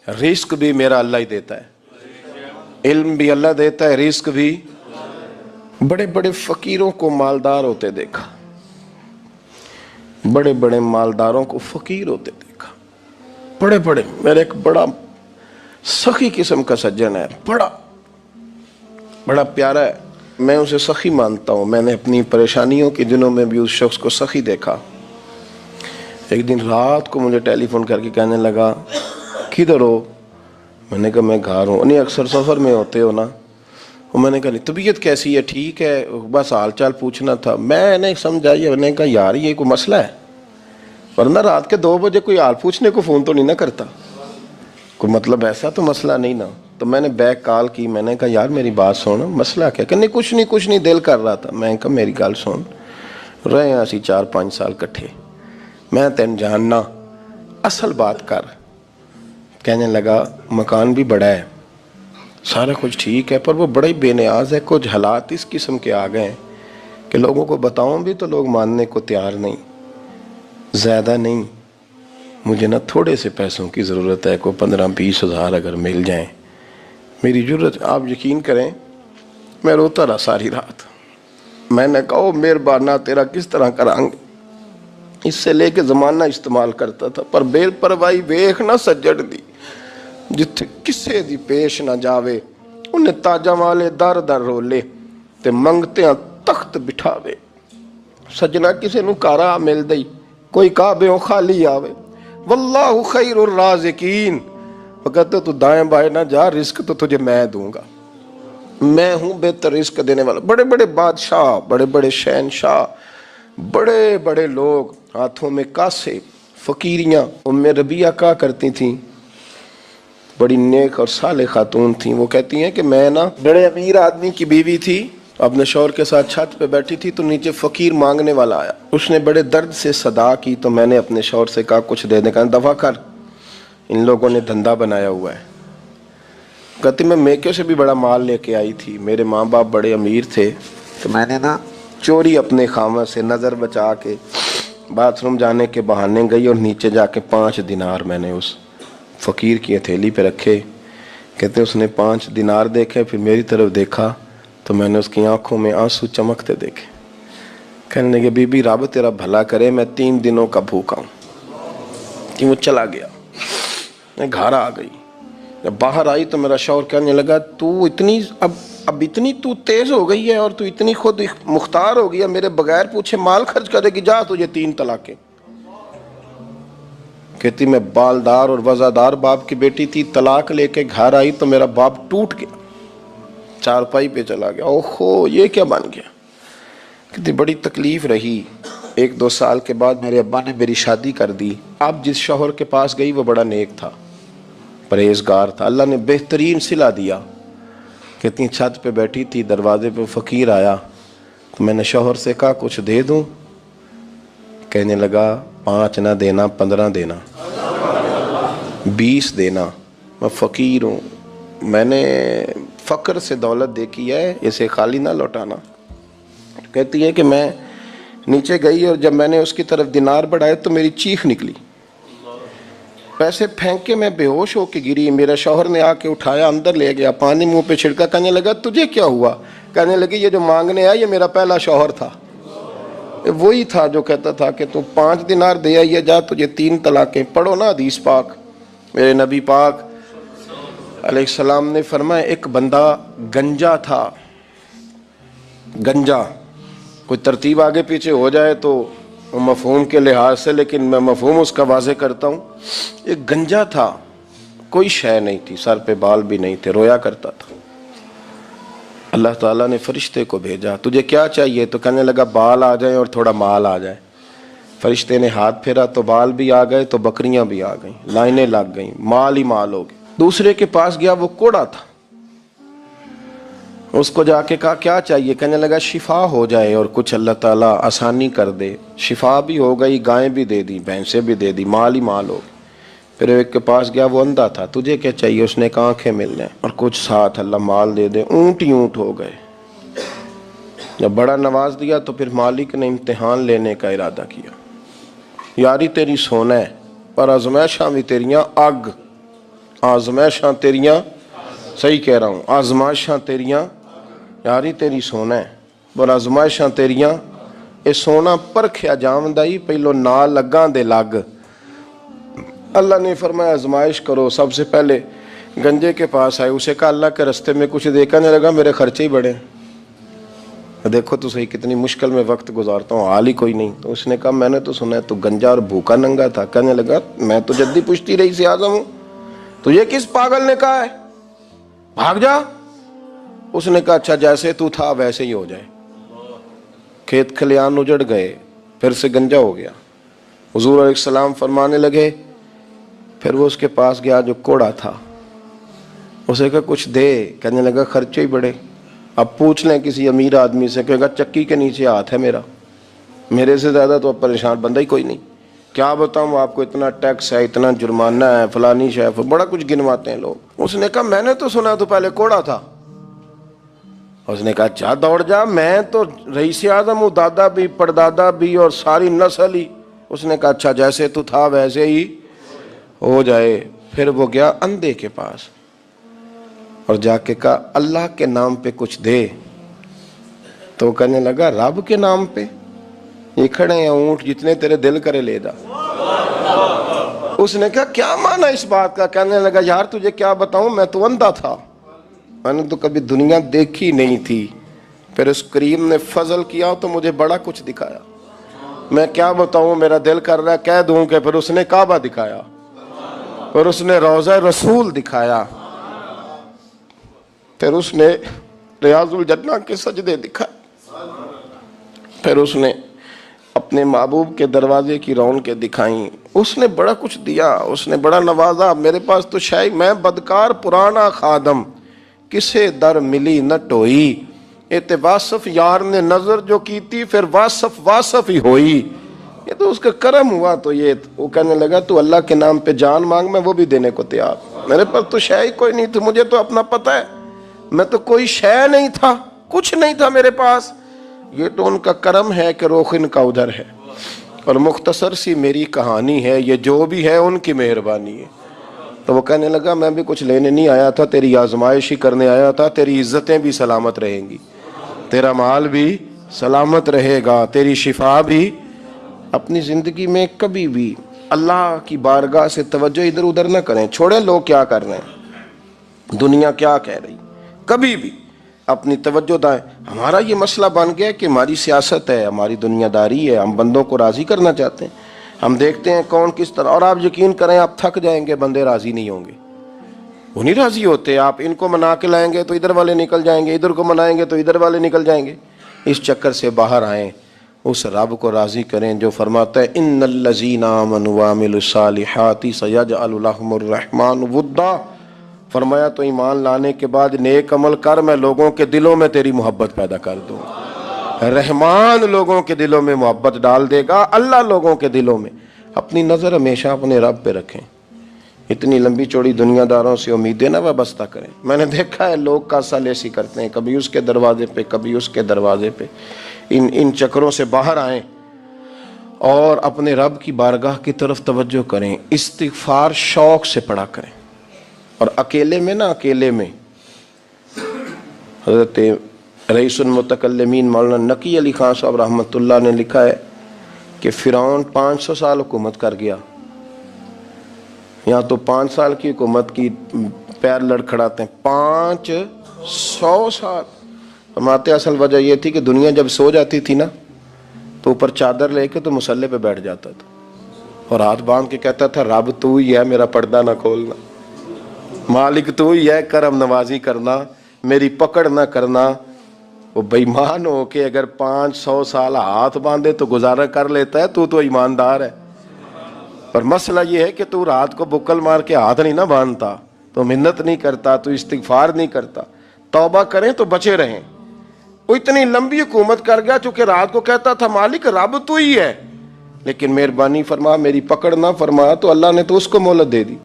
Risk भी मेरा अल्लाह ही देता है, इल्म भी अल्लाह देता है, रिस्क भी। बड़े बड़े फकीरों को मालदार होते देखा, बड़े बड़े मालदारों को फकीर होते देखा। बड़े बड़े, मेरा एक बड़ा सखी किस्म का सज्जन है, बड़ा प्यारा है, मैं उसे सखी मानता हूँ। मैंने अपनी परेशानियों के दिनों में भी उस शख्स को सखी देखा। एक दिन रात को मुझे टेलीफोन करके कहने लगा, किधर हो? मैंने कहा मैं घर हूँ। नहीं, अक्सर सफ़र में होते हो ना? और मैंने कहा तबीयत कैसी है? ठीक है, बस हाल चाल पूछना था। मैंने समझा, मैंने कहा यार ये कोई मसला है, वरना रात के 2 बजे कोई हाल पूछने को फ़ोन तो नहीं ना करता, कोई मतलब ऐसा तो मसला नहीं ना। तो मैंने बैक कॉल की, मैंने कहा यार मेरी बात सुन, मसला क्या? कहने कुछ नहीं दिल कर रहा था। मैं कहा मेरी गल सुन, रहे हैं असी 4-5 साल कट्ठे, मैं तेन जानना, असल बात कर। कहने लगा मकान भी बड़ा है, सारा कुछ ठीक है, पर वो बड़ा ही बेनियाज है। कुछ हालात इस किस्म के आ गए हैं कि लोगों को बताऊं भी तो लोग मानने को तैयार नहीं। ज़्यादा नहीं, मुझे ना थोड़े से पैसों की ज़रूरत है, कोई 15-20 हज़ार अगर मिल जाएं, मेरी ज़रूरत। आप यकीन करें मैं रोता रहा सारी रात। मैंने कहा मेहरबाना तेरा किस तरह करांगे, इससे लेके ज़माना इस्तेमाल करता था, पर बेपरवाही वेख ना सज्जड़ दी, जिथे किसे दी पेश ना जावे, उन्हें ताजा वाले दर दर रोले ते मंगते तख्त बिठावे। सजना किसे नू कारा मिल दई, कोई काबे खाली आवे। वल्लाहु खैरुर राज़िकीन, वो कहते तू दाएं बाएं ना जा, रिस्क तो तुझे मैं दूंगा, मैं हूं बेहतर रिस्क देने वाला। बड़े बड़े बादशाह, बड़े बड़े शहनशाह, बड़े बड़े लोग, हाथों में कासे, फकीरियाँ। उम्मे रबिया क्या करती थी, बड़ी नेक और साले खातून थी। वो कहती हैं कि मैं ना बड़े अमीर आदमी की बीवी थी, अपने शौहर के साथ छत पे बैठी थी तो नीचे फकीर मांगने वाला आया। उसने बड़े दर्द से सदा की तो मैंने अपने शौहर से कहा कुछ दे दे। कहा दफा कर, इन लोगों ने धंधा बनाया हुआ है। कहती मैं मेके से भी बड़ा माल लेके आई थी, मेरे माँ बाप बड़े अमीर थे, तो मैंने ना चोरी अपने खामा से नज़र बचा के बाथरूम जाने के बहाने गई और नीचे जाके 5 दिनार मैंने उस फ़कीर की हथेली पे रखे। कहते उसने 5 दिनार देखे, फिर मेरी तरफ देखा तो मैंने उसकी आंखों में आंसू चमकते देखे। कहने लगे बीबी रब तेरा भला करे, मैं 3 दिनों का भूखा हूँ। कि वो चला गया, मैं घर आ गई। जब बाहर आई तो मेरा शौहर कहने लगा तू इतनी अब इतनी तू तेज़ हो गई है और तू इतनी खुद मुख्तार हो गई है, मेरे बगैर पूछे माल खर्च करेगी, जा तुझे 3 तलाकें। कहती मैं बालदार और वज़ादार बाप की बेटी थी, तलाक लेके घर आई तो मेरा बाप टूट गया, चारपाई पे चला गया। ओहो ये क्या बन गया। कहती बड़ी तकलीफ रही। 1-2 साल के बाद मेरे अब्बा ने मेरी शादी कर दी। अब जिस शौहर के पास गई वो बड़ा नेक था, परहेजगार था, अल्लाह ने बेहतरीन सिला दिया। कहती छत पे बैठी थी, दरवाजे पे फ़कीर आया तो मैंने शौहर से कहा कुछ दे दूं? कहने लगा 5 ना देना, 15 देना, 20 देना, मैं फ़कीर हूँ, मैंने फ़क्र से दौलत देखी है, इसे खाली ना लौटाना। कहती है कि मैं नीचे गई और जब मैंने उसकी तरफ दिनार बढ़ाए तो मेरी चीख निकली, पैसे फेंक के मैं बेहोश होके गिरी। मेरा शौहर ने आके उठाया, अंदर ले गया, पानी मुंह पे छिड़का। कहने लगा तुझे क्या हुआ? कहने लगी ये जो मांगने आया ये मेरा पहला शौहर था, वही था जो कहता था कि तू 5 दिनार दे आई है, जा तुझे 3 तलाकें। पढ़ो ना हदीस पाक, मेरे नबी पाक अलैहिस्सलाम ने फरमाया एक बंदा गंजा था। गंजा कोई तरतीब आगे पीछे हो जाए तो मफहूम के लिहाज से, लेकिन मैं मफहूम उसका वाज़े करता हूँ। एक गंजा था, कोई शय नहीं थी, सर पे बाल भी नहीं थे, रोया करता था। अल्लाह ताला ने फरिश्ते को भेजा, तुझे क्या चाहिए? तो कहने लगा बाल आ जाए और थोड़ा माल आ जाए। फरिश्ते ने हाथ फेरा तो बाल भी आ गए, तो बकरियां भी आ गईं, लाइनें लग गईं, माल ही माल हो गए। दूसरे के पास गया, वो कोड़ा था, उसको जाके कहा क्या चाहिए? कहने लगा शिफा हो जाए और कुछ अल्लाह ताला आसानी कर दे। शिफा भी हो गई, गायें भी दे दी, भैंसें भी दे दी, माल ही माल हो गए। फिर एक के पास गया, वो अंधा था, तुझे क्या चाहिए? उसने कहा आंखें मिल जाए और कुछ साथ अल्लाह माल दे दे। ऊँट ही ऊँट हो गए। जब बड़ा नवाज दिया तो फिर मालिक ने इम्तिहान लेने का इरादा किया। यारी तेरी सोना है पर आजमाइशां भी तेरियां अग آزمائشاں تیریاں، صحیح کہہ رہا ہوں، آزمائشاں تیریاں یاری تیری سونا ہے، پر آزمائشاں تیریاں اے سونا پرکھیا جاوندا ہی پہلو نال لگاں دے لگ۔ اللہ نے فرمایا آزمائش کرو۔ سب سے پہلے گنجے کے پاس آئے، اسے کہا اللہ کے رستے میں کچھ دیکھا نہیں لگا، میرے خرچے ہی بڑے ہیں، دیکھو تو صحیح کتنی مشکل میں وقت گزارتا ہوں، حال ہی کوئی نہیں۔ تو اس نے کہا میں نے تو سنا ہے تو گنجا اور بھوکا ننگا تھا۔ کہنے لگا میں تو جدی پشتی رئیس اعظم ہوں، تو یہ کس پاگل نے کہا ہے بھاگ جا؟ اس نے کہا اچھا جیسے تو تھا ویسے ہی ہو جائے۔ کھیت کھلیان اجڑ گئے، پھر سے گنجا ہو گیا۔ حضور علیہ السلام فرمانے لگے، پھر وہ اس کے پاس گیا جو کوڑا تھا، اسے کہا کچھ دے، کہنے لگا خرچے ہی بڑے۔ اب پوچھ لیں کسی امیر آدمی سے، کہے گا چکی کے نیچے ہاتھ ہے میرا، میرے سے زیادہ تو اب پریشان بندہ ہی کوئی نہیں، کیا بتاؤں آپ کو، اتنا ٹیکس ہے، اتنا جرمانہ ہے، فلانی شے، بڑا کچھ گنواتے ہیں لوگ۔ اس نے کہا میں نے تو سنا تو پہلے کوڑا تھا۔ اس نے کہا اچھا دوڑ جا، میں تو رئیس اعظم ہوں، دادا بھی پردادا بھی اور ساری نسل ہی۔ اس نے کہا اچھا جیسے تو تھا ویسے ہی ہو جائے۔ پھر وہ گیا اندھے کے پاس اور جا کے کہا اللہ کے نام پہ کچھ دے۔ تو کہنے لگا رب کے نام پہ؟ یہ کھڑے ہیں اونٹ جتنے تیرے دل کرے لے جا۔ اس نے کہا کیا معنی اس بات کا؟ کہنے لگا یار تجھے کیا بتاؤں، میں تو اندھا تھا، میں نے تو کبھی دنیا دیکھی نہیں تھی، پھر اس کریم نے فضل کیا تو مجھے بڑا کچھ دکھایا، میں کیا بتاؤں، میرا دل کر رہا ہے کہہ دوں کہ پھر اس نے کعبہ دکھایا، پھر اس نے روضہ رسول دکھایا، پھر اس نے ریاض الجنہ کے سجدے دکھائے، پھر اس نے اپنے محبوب کے دروازے کی رونقیں دکھائیں، اس نے بڑا کچھ دیا، اس نے بڑا نوازا۔ میرے پاس تو شاید میں بدکار پرانا خادم، کسے در ملی نہ ٹوئی، واصف یار نے نظر جو کی تھی پھر واصف ہی ہوئی، یہ تو اس کا کرم ہوا۔ تو یہ وہ کہنے لگا تو اللہ کے نام پہ جان مانگ، میں وہ بھی دینے کو تیار، میرے پاس تو شے ہی کوئی نہیں تھی، مجھے تو اپنا پتہ ہے، میں تو کوئی شے نہیں تھا، کچھ نہیں تھا میرے پاس، یہ تو ان کا کرم ہے کہ رخ ان کا ادھر ہے، اور مختصر سی میری کہانی ہے، یہ جو بھی ہے ان کی مہربانی ہے۔ تو وہ کہنے لگا میں بھی کچھ لینے نہیں آیا تھا، تیری آزمائش ہی کرنے آیا تھا، تیری عزتیں بھی سلامت رہیں گی، تیرا مال بھی سلامت رہے گا، تیری شفا بھی۔ اپنی زندگی میں کبھی بھی اللہ کی بارگاہ سے توجہ ادھر ادھر نہ کریں، چھوڑیں لوگ کیا کر رہے ہیں، دنیا کیا کہہ رہی، کبھی بھی اپنی توجہ دائیں۔ ہمارا یہ مسئلہ بن گیا کہ ہماری سیاست ہے، ہماری دنیا داری ہے، ہم بندوں کو راضی کرنا چاہتے ہیں، ہم دیکھتے ہیں کون کس طرح، اور آپ یقین کریں آپ تھک جائیں گے، بندے راضی نہیں ہوں گے، وہ نہیں راضی ہوتے، آپ ان کو منا کے لائیں گے تو ادھر والے نکل جائیں گے، ادھر کو منائیں گے تو ادھر والے نکل جائیں گے۔ اس چکر سے باہر آئیں، اس رب کو راضی کریں جو فرماتا ہے ان الذین آمنوا وعملوا الصالحات سیجعل لهم الرحمن ودا۔ فرمایا تو ایمان لانے کے بعد نیک عمل کر، میں لوگوں کے دلوں میں تیری محبت پیدا کر دوں، رحمان لوگوں کے دلوں میں محبت ڈال دے گا، اللہ لوگوں کے دلوں میں۔ اپنی نظر ہمیشہ اپنے رب پہ رکھیں، اتنی لمبی چوڑی دنیا داروں سے امیدیں نہ وابستہ کریں۔ میں نے دیکھا ہے لوگ کاسا لیسی کرتے ہیں، کبھی اس کے دروازے پہ کبھی اس کے دروازے پہ، ان چکروں سے باہر آئیں اور اپنے رب کی بارگاہ کی طرف توجہ کریں، استغفار شوق سے پڑھا کریں، اور اکیلے میں نہ، اکیلے میں حضرت رئیس المتکلمین مولانا نقی علی خان صاحب رحمۃ اللہ نے لکھا ہے کہ فرعون 500 سال حکومت کر گیا، یہاں تو 5 سال کی حکومت کی پیر لڑکھڑاتے ہیں، 500 سال۔ فرماتے اصل وجہ یہ تھی کہ دنیا جب سو جاتی تھی نا تو اوپر چادر لے کے تو مصلے پہ بیٹھ جاتا تھا اور ہاتھ باندھ کے کہتا تھا رب تو ہی ہے، میرا پردہ نہ کھولنا، مالک تو ہی ہے، کرم نوازی کرنا، میری پکڑ نہ کرنا۔ وہ بے ایمان ہو کے اگر 500 سال ہاتھ باندھے تو گزارا کر لیتا ہے، تو ایماندار ہے، پر مسئلہ یہ ہے کہ تو رات کو بکل مار کے ہاتھ نہیں نہ باندھتا، تو منت نہیں کرتا، تو استغفار نہیں کرتا۔ توبہ کریں تو بچے رہیں۔ وہ اتنی لمبی حکومت کر گیا چونکہ رات کو کہتا تھا مالک رب تو ہی ہے، لیکن مہربانی فرما، میری پکڑ نہ فرما، تو اللہ نے تو اس کو مہلت دے دی۔